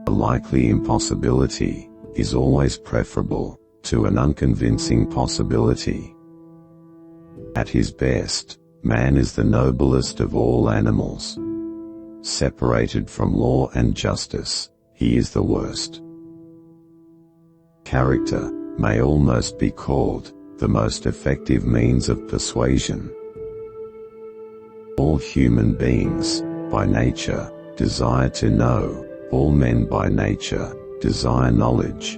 A likely impossibility is always preferable to an unconvincing possibility. At his best, man is the noblest of all animals. Separated from law and justice, he is the worst. Character may almost be called the most effective means of persuasion. All human beings, by nature, desire to know. All men by nature desire knowledge.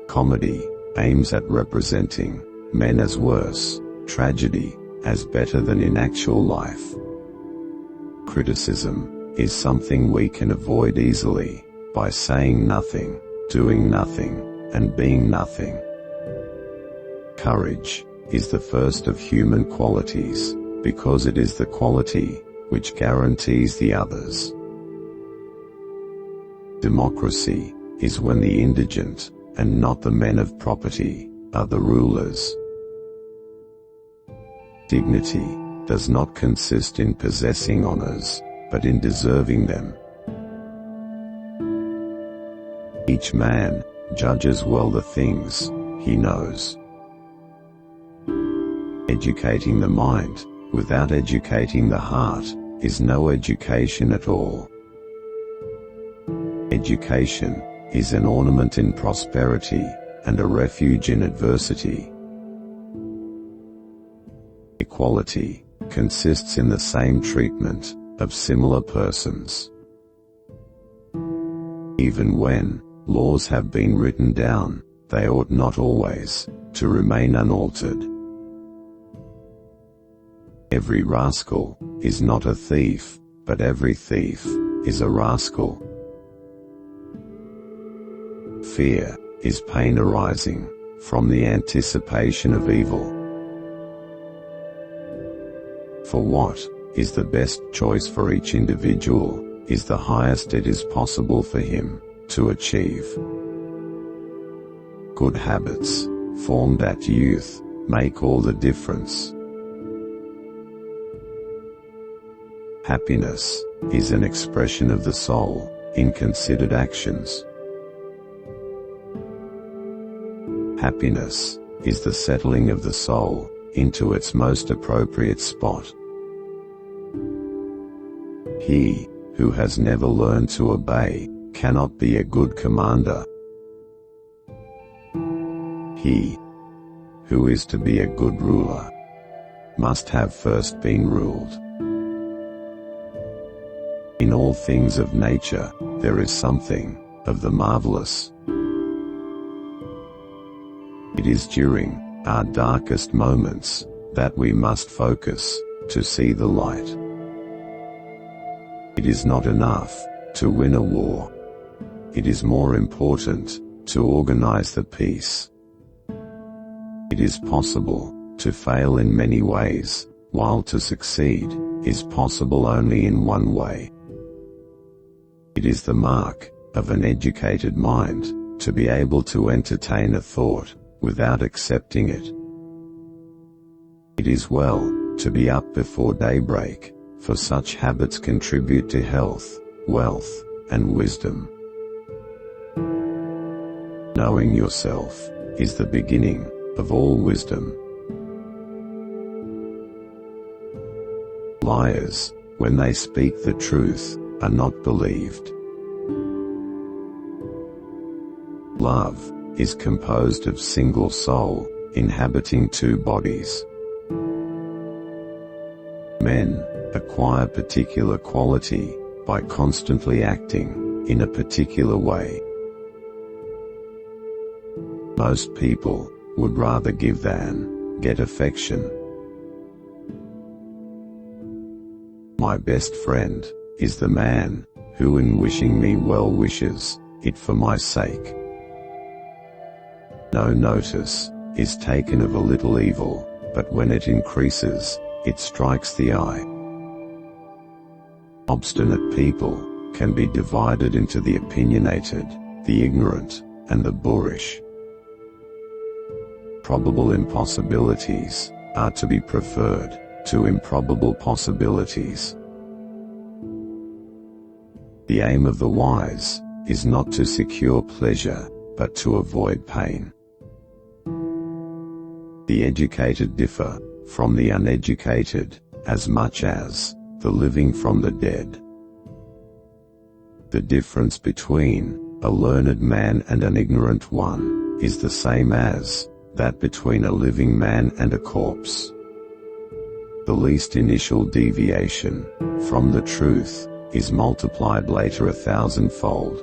Comedy aims at representing men as worse, tragedy as better than in actual life. Criticism is something we can avoid easily by saying nothing, doing nothing, and being nothing. Courage is the first of human qualities, because it is the quality which guarantees the others. Democracy is when the indigent, and not the men of property, are the rulers. Dignity does not consist in possessing honors, but in deserving them. Each man judges well the things he knows. Educating the mind without educating the heart is no education at all. Education is an ornament in prosperity and a refuge in adversity. Equality consists in the same treatment of similar persons. Even when laws have been written down, they ought not always to remain unaltered. Every rascal is not a thief, but every thief is a rascal. Fear is pain arising from the anticipation of evil. For what is the best choice for each individual is the highest it is possible for him to achieve. Good habits, formed at youth, make all the difference. Happiness is an expression of the soul in considered actions. Happiness is the settling of the soul into its most appropriate spot. He who has never learned to obey cannot be a good commander. He who is to be a good ruler must have first been ruled. In all things of nature, there is something of the marvelous. It is during our darkest moments that we must focus to see the light. It is not enough to win a war. It is more important to organize the peace. It is possible to fail in many ways, while to succeed is possible only in one way. It is the mark of an educated mind to be able to entertain a thought without accepting it. It is well to be up before daybreak, for such habits contribute to health, wealth, and wisdom. Knowing yourself is the beginning of all wisdom. Liars, when they speak the truth, are not believed. Love is composed of single soul, inhabiting two bodies. Men acquire particular quality by constantly acting in a particular way. Most people would rather give than get affection. My best friend is the man who in wishing me well wishes it for my sake. No notice is taken of a little evil, but when it increases, it strikes the eye. Obstinate people can be divided into the opinionated, the ignorant, and the boorish. Probable impossibilities are to be preferred to improbable possibilities. The aim of the wise is not to secure pleasure, but to avoid pain. The educated differ from the uneducated, as much as the living from the dead. The difference between a learned man and an ignorant one is the same as that between a living man and a corpse. The least initial deviation from the truth is multiplied later 1,000-fold.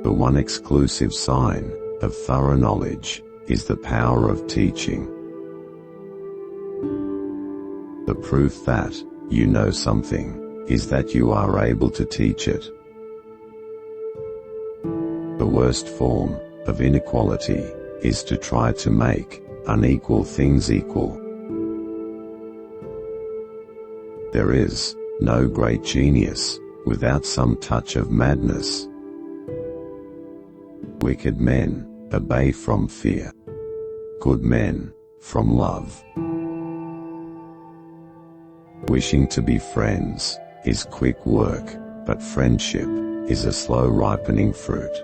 The one exclusive sign of thorough knowledge is the power of teaching. The proof that you know something is that you are able to teach it. The worst form of inequality is to try to make unequal things equal. There is no great genius without some touch of madness. Wicked men obey from fear, good men from love. Wishing to be friends is quick work, but friendship is a slow ripening fruit.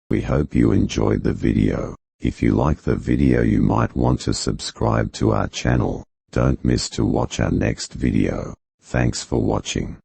We hope you enjoyed the video. If you like the video, you might want to subscribe to our channel. Don't miss to watch our next video. Thanks for watching.